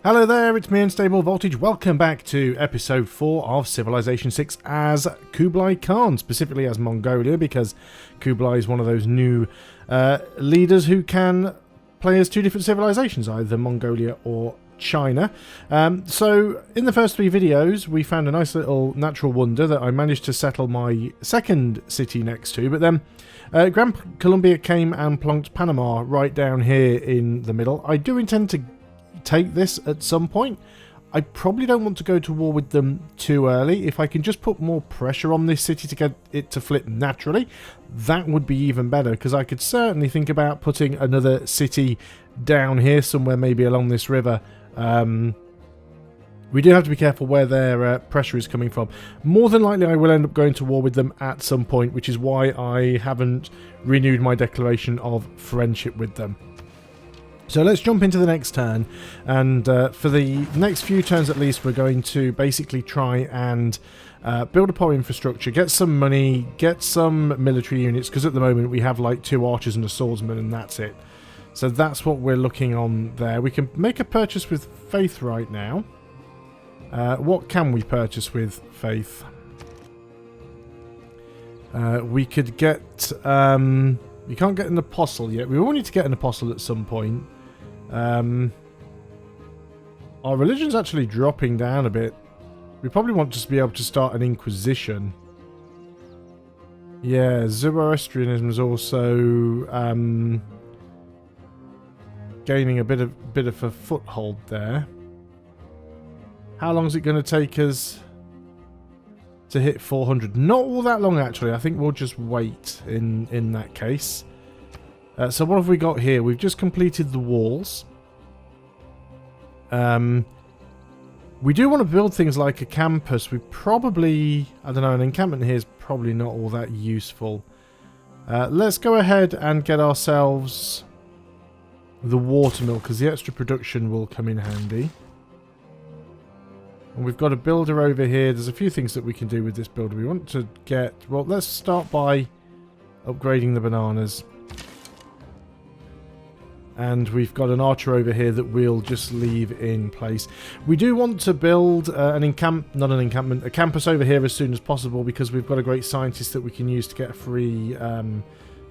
Hello there, it's me, Unstable Voltage. Welcome back to episode 4 of Civilization 6 as Kublai Khan, specifically as Mongolia, because Kublai is one of those new leaders who can play as two different civilizations, either Mongolia or China. So in the first 3 videos we found a nice little natural wonder that I managed to settle my second city next to, but then Grand Colombia came and plonked Panama right down here in the middle. I do intend to take this at some point. I probably don't want to go to war with them too early. If I can just put more pressure on this city to get it to flip naturally, that would be even better, because I could certainly think about putting another city down here somewhere, maybe along this river. We do have to be careful where their pressure is coming from. More than likely I will end up going to war with them at some point, which is why I haven't renewed my declaration of friendship with them. So let's jump into the next turn, and for the next few turns at least, we're going to basically try and build a power infrastructure, get some money, get some military units, because at the moment we have like 2 archers and a swordsman and that's it. So that's what we're looking on there. We can make a purchase with faith right now. What can we purchase with faith? We could get... we can't get an apostle yet. We will need to get an apostle at some point. Our religion's actually dropping down a bit. We probably want to be able to start an inquisition. Yeah, Zoroastrianism is also gaining a bit of a foothold there. How long is it going to take us to hit 400? Not all that long, actually. I think we'll just wait in that case. So what have we got here? We've just completed the walls. We do want to build things like a campus. We probably... I don't know, an encampment here is probably not all that useful. Let's go ahead and get ourselves the watermill, because the extra production will come in handy. And we've got a builder over here. There's a few things that we can do with this builder. We want to get... Well, let's start by upgrading the bananas. And we've got an archer over here that we'll just leave in place. We do want to build a campus over here as soon as possible, because we've got a great scientist that we can use to get a free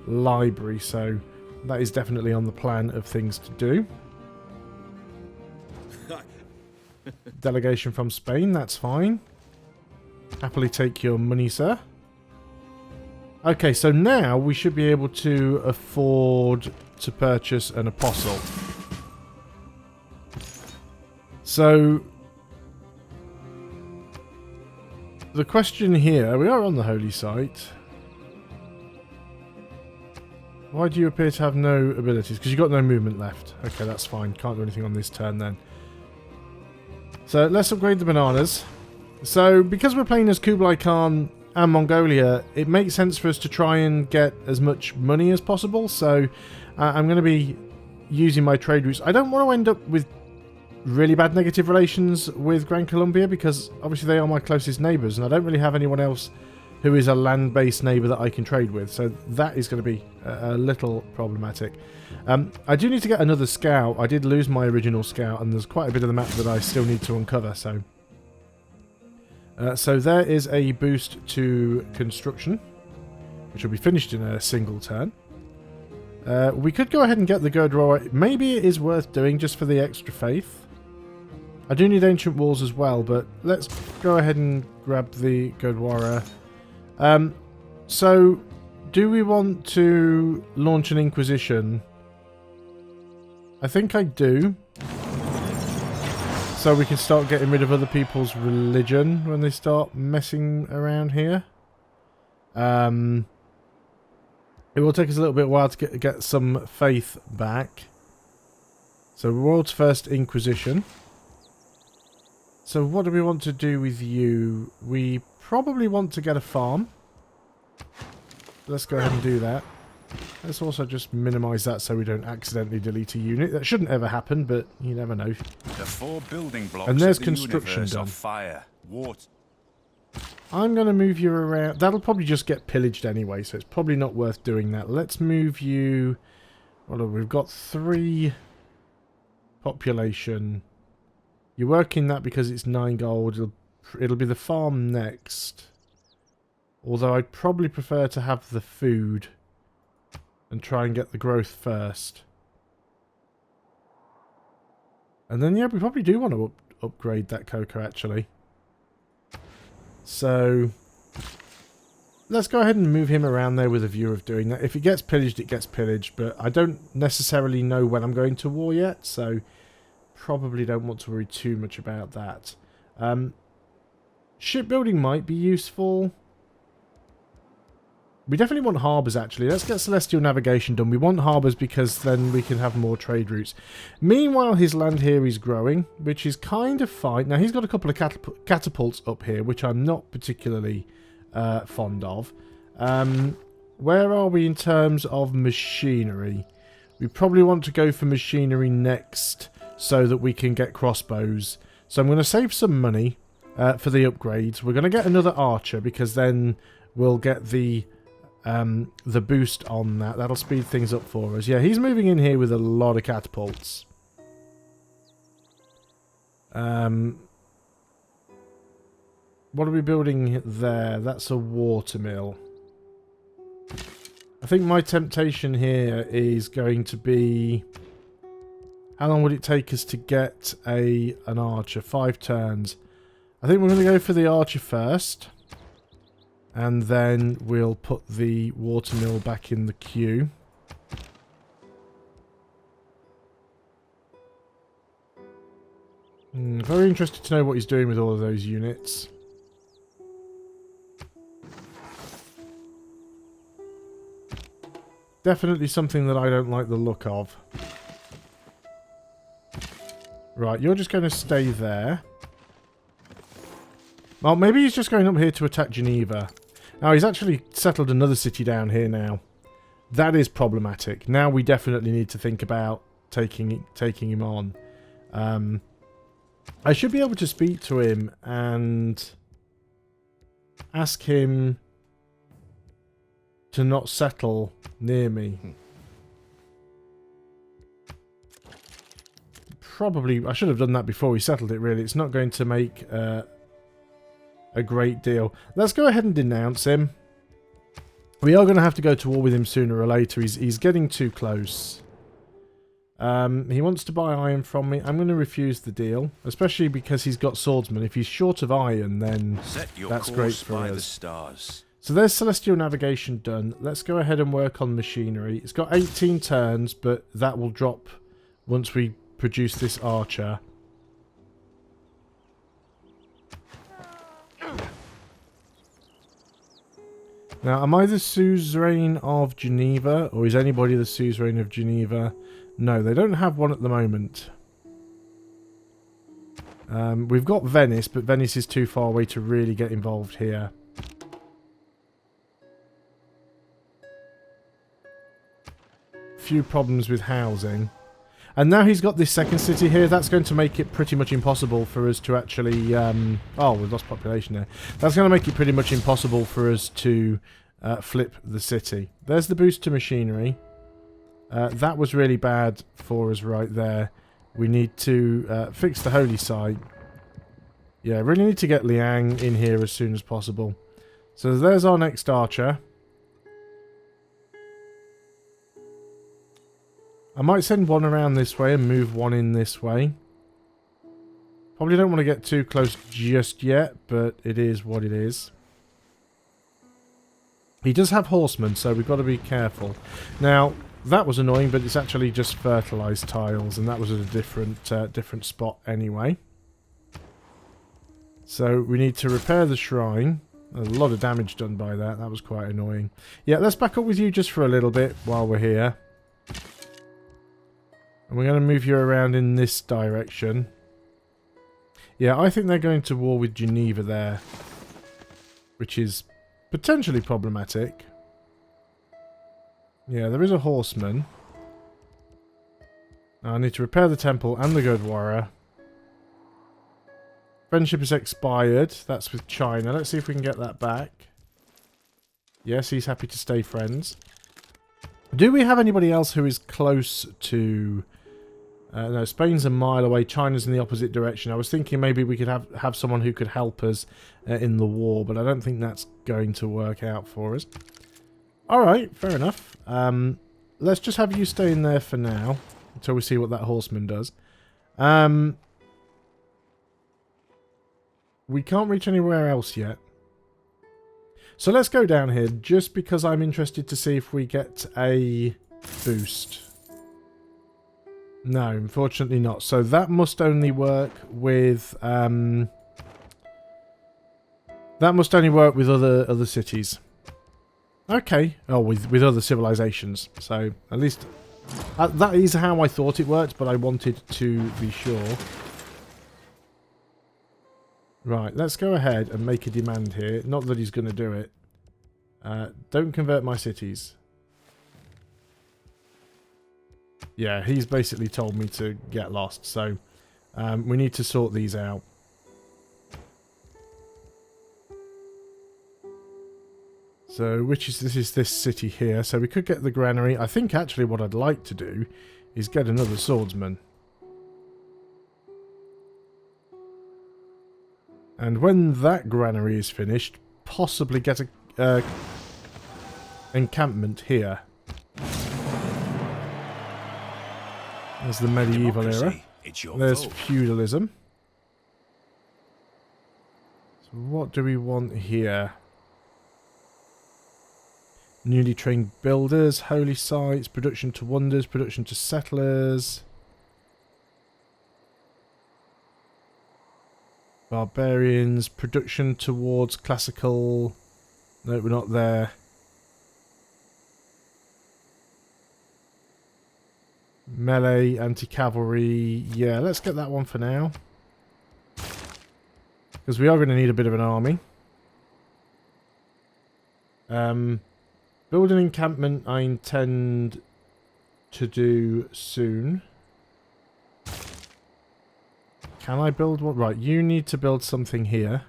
library. So that is definitely on the plan of things to do. Delegation from Spain, that's fine. Happily take your money, sir. Okay, so now we should be able to afford to purchase an apostle. So the question here, we are on the holy site. Why do you appear to have no abilities? Because you've got no movement left. Okay, that's fine. Can't do anything on this turn then. So let's upgrade the bananas. So because we're playing as Kublai Khan and Mongolia, it makes sense for us to try and get as much money as possible. So I'm going to be using my trade routes. I don't want to end up with really bad negative relations with Grand Colombia, because obviously they are my closest neighbours, and I don't really have anyone else who is a land-based neighbour that I can trade with. So that is going to be a little problematic. I do need to get another scout. I did lose my original scout, and there's quite a bit of the map that I still need to uncover. So there is a boost to construction, which will be finished in a single turn. We could go ahead and get the Gurdwara. Maybe it is worth doing just for the extra faith. I do need ancient walls as well, but let's go ahead and grab the Gurdwara. So do we want to launch an inquisition? I think I do. So we can start getting rid of other people's religion when they start messing around here. It will take us a little bit while to get some faith back. So world's first inquisition. So what do we want to do with you? We probably want to get a farm. Let's go ahead and do that. Let's also just minimise that so we don't accidentally delete a unit. That shouldn't ever happen, but you never know. The 4 building blocks and there's of the construction done. Fire, water. I'm going to move you around. That'll probably just get pillaged anyway, so it's probably not worth doing that. Let's move you... Well, we've got 3 population. You're working that because it's 9 gold. It'll be the farm next. Although I'd probably prefer to have the food and try and get the growth first. And then, yeah, we probably do want to upgrade that cocoa, actually. So, let's go ahead and move him around there with a view of doing that. If it gets pillaged, it gets pillaged. But I don't necessarily know when I'm going to war yet, so probably don't want to worry too much about that. Shipbuilding might be useful. We definitely want harbours, actually. Let's get celestial navigation done. We want harbours because then we can have more trade routes. Meanwhile, his land here is growing, which is kind of fine. Now, he's got a couple of catapults up here, which I'm not particularly fond of. Where are we in terms of machinery? We probably want to go for machinery next so that we can get crossbows. So I'm going to save some money for the upgrades. We're going to get another archer because then we'll get the boost on that. That'll speed things up for us. Yeah, he's moving in here with a lot of catapults. What are we building there? That's a water mill. I think my temptation here is going to be... How long would it take us to get an archer? 5 turns. I think we're going to go for the archer first. And then we'll put the water mill back in the queue. Very interested to know what he's doing with all of those units. Definitely something that I don't like the look of. Right, you're just going to stay there. Well, maybe he's just going up here to attack Geneva. Now, he's actually settled another city down here now. That is problematic. Now we definitely need to think about taking him on. I should be able to speak to him and ask him to not settle near me. Probably, I should have done that before we settled it, really. It's not going to make a great deal. Let's go ahead and denounce him. We are going to have to go to war with him sooner or later. He's getting too close. He wants to buy iron from me. I'm going to refuse the deal, especially because he's got swordsmen. If he's short of iron, then that's great for us. The stars. So there's celestial navigation done. Let's go ahead and work on machinery. It's got 18 turns, but that will drop once we produce this archer. Now, am I the suzerain of Geneva, or is anybody the suzerain of Geneva? No, they don't have one at the moment. We've got Venice, but Venice is too far away to really get involved here. Few problems with housing. And now he's got this second city here. That's going to make it pretty much impossible for us to actually... oh, we've lost population there. That's going to make it pretty much impossible for us to flip the city. There's the boost to machinery. That was really bad for us right there. We need to fix the holy site. Yeah, really need to get Riing in here as soon as possible. So there's our next archer. I might send one around this way and move one in this way. Probably don't want to get too close just yet, but it is what it is. He does have horsemen, so we've got to be careful. Now, that was annoying, but it's actually just fertilized tiles, and that was at a different spot anyway. So we need to repair the shrine. A lot of damage done by that. That was quite annoying. Yeah, let's back up with you just for a little bit while we're here. And we're going to move you around in this direction. Yeah, I think they're going to war with Geneva there. Which is potentially problematic. Yeah, there is a horseman. Now I need to repair the temple and the Gurdwara. Friendship is expired. That's with China. Let's see if we can get that back. Yes, he's happy to stay friends. Do we have anybody else who is close to No, Spain's a mile away. China's in the opposite direction. I was thinking maybe we could have someone who could help us in the war, but I don't think that's going to work out for us. Alright, fair enough. Let's just have you stay in there for now, until we see what that horseman does. We can't reach anywhere else yet. So let's go down here, just because I'm interested to see if we get a boost. No, unfortunately not. So that must only work with other cities. Okay. Oh, with other civilizations. So at least that is how I thought it worked, but I wanted to be sure. Right, let's go ahead and make a demand here. Not that he's going to do it. Don't convert my cities. Yeah, he's basically told me to get lost, so we need to sort these out. So, this is this city here. So we could get the granary. I think actually what I'd like to do is get another swordsman. And when that granary is finished, possibly get a encampment here. There's the medieval era. There's feudalism. So what do we want here? Newly trained builders, holy sites, production to wonders, production to settlers. Barbarians, production towards classical. No, we're not there. Melee, anti-cavalry. Yeah, let's get that one for now. Because we are going to need a bit of an army. Build an encampment I intend to do soon. Can I build one? Right, you need to build something here.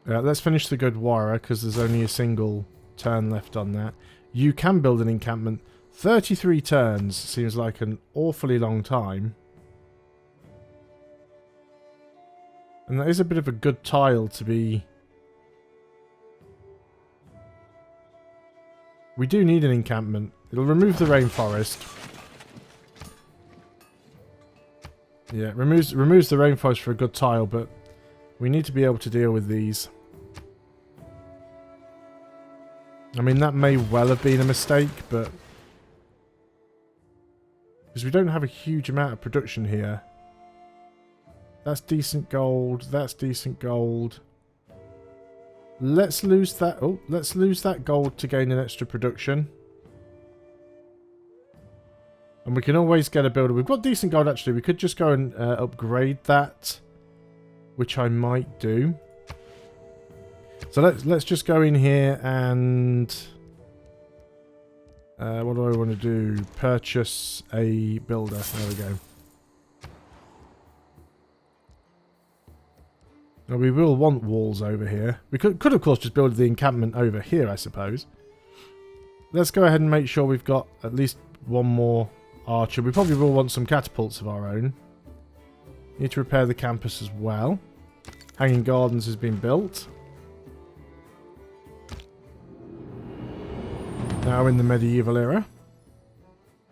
Let's finish the Gurdwara because there's only a single turn left on that. You can build an encampment. 33 turns seems like an awfully long time. And that is a bit of a good tile to be... We do need an encampment. It'll remove the rainforest. Yeah, it removes the rainforest for a good tile, but we need to be able to deal with these. I mean, that may well have been a mistake, but... Because we don't have a huge amount of production here. That's decent gold. That's decent gold. Let's lose that. Oh, let's lose that gold to gain an extra production. And we can always get a builder. We've got decent gold actually. We could just go and upgrade that, which I might do. So let's just go in here and what do I want to do? Purchase a builder. There we go. Now we will want walls over here. We could of course just build the encampment over here, I suppose. Let's go ahead and make sure we've got at least one more archer. We probably will want some catapults of our own. Need to repair the campus as well. Hanging Gardens has been built. Now in the medieval era.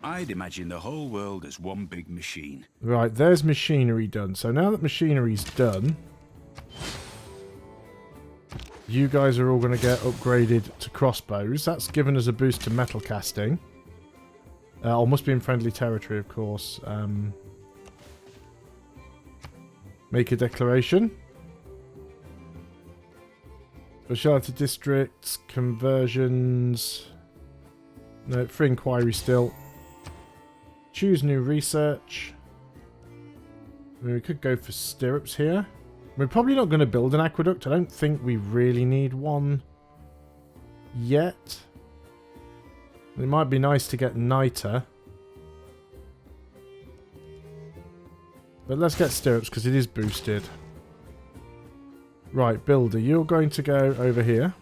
I'd imagine the whole world as one big machine. Right, there's machinery done. So now that machinery's done, you guys are all going to get upgraded to crossbows. That's given us a boost to metal casting. Oh, must be in friendly territory, of course. Make a declaration. Speciality districts, conversions. No, free inquiry still. Choose new research. I mean, we could go for stirrups here. We're probably not going to build an aqueduct. I don't think we really need one yet. It might be nice to get niter. But let's get stirrups because it is boosted. Right, builder, you're going to go over here.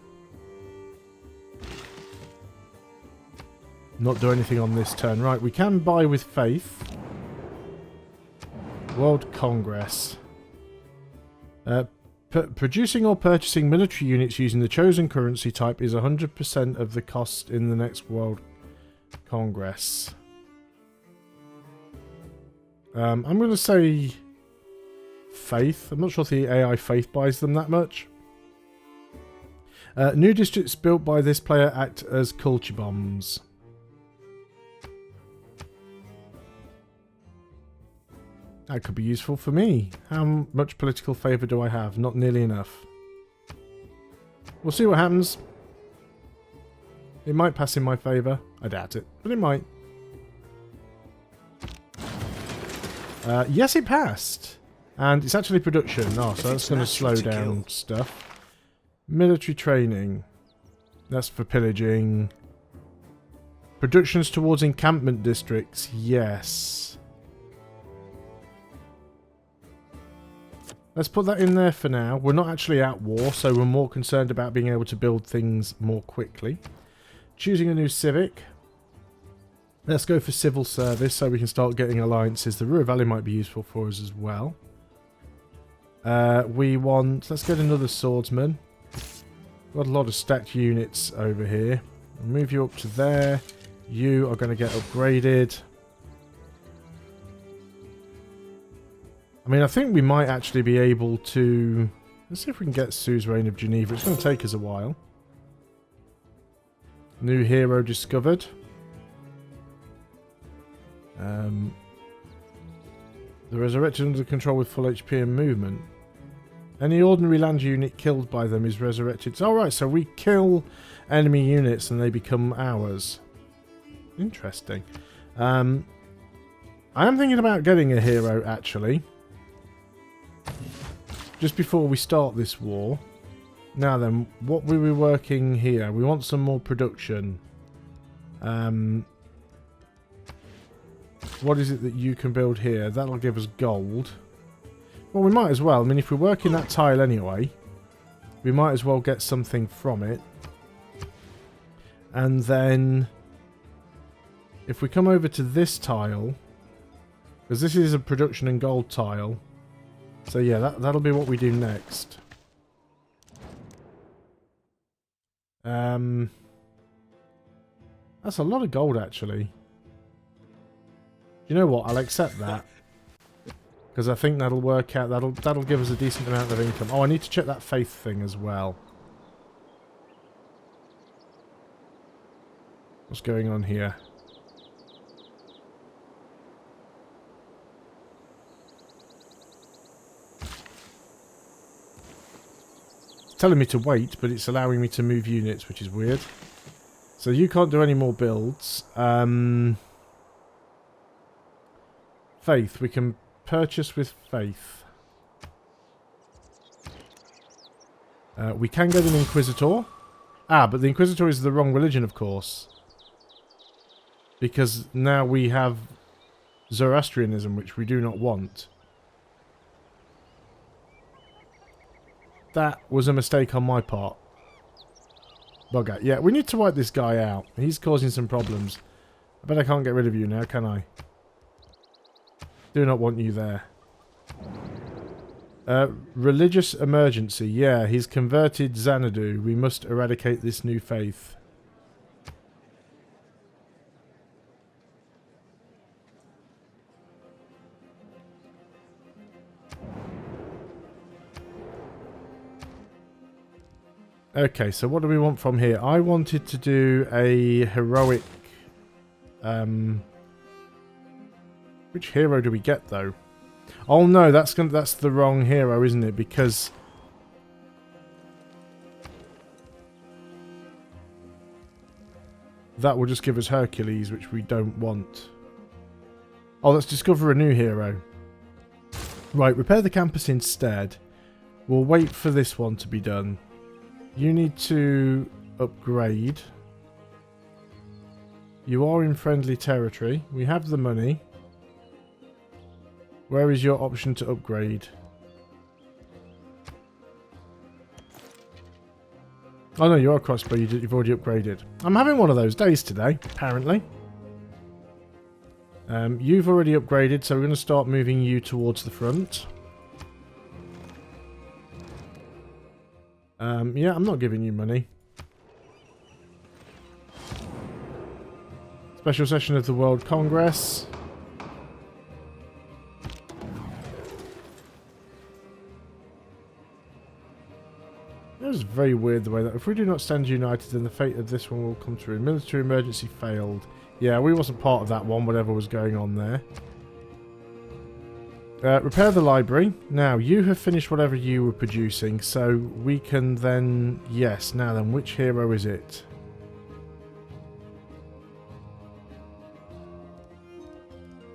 not do anything on this turn. Right, we can buy with faith. World Congress. Producing or purchasing military units using the chosen currency type is 100% of the cost in the next World Congress. I'm going to say faith. I'm not sure if the AI faith buys them that much. New districts built by this player act as culture bombs. That could be useful for me. How much political favour do I have? Not nearly enough. We'll see what happens. It might pass in my favour. I doubt it, but it might. Yes, it passed. And it's actually production. Oh, so that's going to slow down stuff. Military training. That's for pillaging. Productions towards encampment districts. Yes. Let's put that in there for now. We're not actually at war, so we're more concerned about being able to build things more quickly. Choosing a new civic. Let's go for civil service so we can start getting alliances. The Ruhr Valley might be useful for us as well. Let's get another swordsman. Got a lot of stacked units over here. I'll move you up to there. You are going to get upgraded. I mean, I think we might actually be able to... Let's see if we can get Suzerain of Geneva. It's going to take us a while. New hero discovered. The resurrected under control with full HP and movement. Any ordinary land unit killed by them is resurrected. Alright, so we kill enemy units and they become ours. Interesting. I am thinking about getting a hero, actually. Just before we start this war. Now then, what were we working here? We want some more production. What is it that you can build here? That'll give us gold. Well, we might as well. I mean, if we're working that tile anyway, we might as well get something from it. And then, if we come over to this tile, because this is a production and gold tile. So yeah, that'll be what we do next. That's a lot of gold, actually. You know what? I'll accept that. Because I think that'll work out. That'll give us a decent amount of income. Oh, I need to check that faith thing as well. What's going on here? It's telling me to wait, but it's allowing me to move units, which is weird. So you can't do any more builds. Faith. We can purchase with faith. We can get an Inquisitor. Ah, but the Inquisitor is the wrong religion, of course. Because now we have Zoroastrianism, which we do not want. That was a mistake on my part. Bugger. Yeah, we need to wipe this guy out. He's causing some problems. I bet I can't get rid of you now, can I? Do not want you there. Religious emergency. Yeah, he's converted Xanadu. We must eradicate this new faith. Okay, so what do we want from here? I wanted to do a heroic... Which hero do we get, though? Oh no, that's the wrong hero, isn't it? Because... that will just give us Hercules, which we don't want. Oh, let's discover a new hero. Right, repair the campus instead. We'll wait for this one to be done. You need to upgrade. You are in friendly territory. We have the money. Where is your option to upgrade? Oh no, you are crossbow. You've already upgraded. I'm having one of those days today, apparently. You've already upgraded, so we're going to start moving you towards the front. Yeah, I'm not giving you money. Special session of the World Congress. It was very weird the way that if we do not stand united, then the fate of this one will come true. Military emergency failed. Yeah, we wasn't part of that one, whatever was going on there. Repair the library. Now, you have finished whatever you were producing, so we can then... Yes, now then, which hero is it?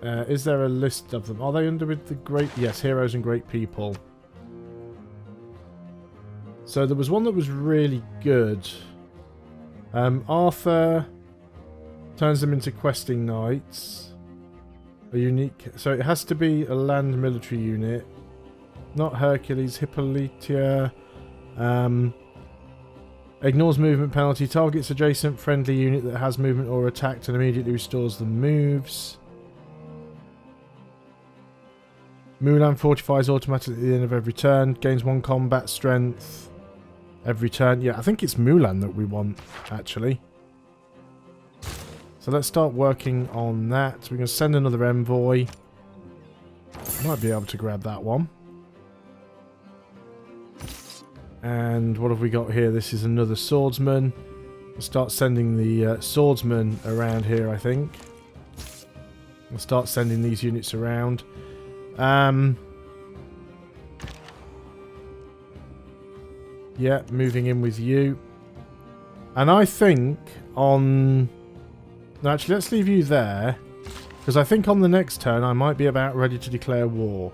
Is there a list of them? Are they under with the great... Yes, heroes and great people. So there was one that was really good. Arthur turns them into questing knights. A unique... So it has to be a land military unit. Not Hercules. Hippolytia. Ignores movement penalty. Targets adjacent friendly unit that has movement or attacked and immediately restores the moves. Mulan fortifies automatically at the end of every turn. Gains 1 combat strength every turn. Yeah, I think it's Mulan that we want, actually. So let's start working on that. We're going to send another envoy. Might be able to grab that one. And what have we got here? This is another swordsman. We'll start sending the swordsman around here, I think. We'll start sending these units around. Yeah, moving in with you. And I think on... No, actually, let's leave you there. Because I think on the next turn I might be about ready to declare war.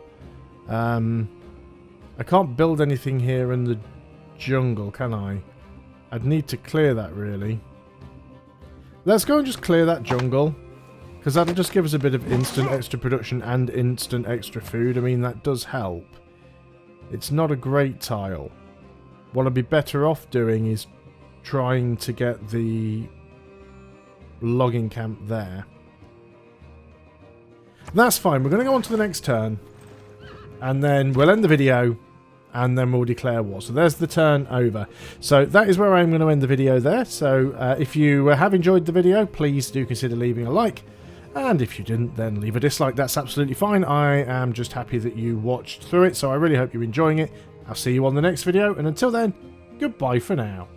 I can't build anything here in the jungle, can I? I'd need to clear that, really. Let's go and just clear that jungle. Because that'll just give us a bit of instant extra production and instant extra food. I mean, that does help. It's not a great tile. What I'd be better off doing is trying to get the logging camp there. That's fine. We're going to go on to the next turn. And then we'll end the video. And then we'll declare war. So there's the turn over. So that is where I'm going to end the video there. So if you have enjoyed the video, please do consider leaving a like. And if you didn't, then leave a dislike. That's absolutely fine. I am just happy that you watched through it. So I really hope you're enjoying it. I'll see you on the next video. And until then, goodbye for now.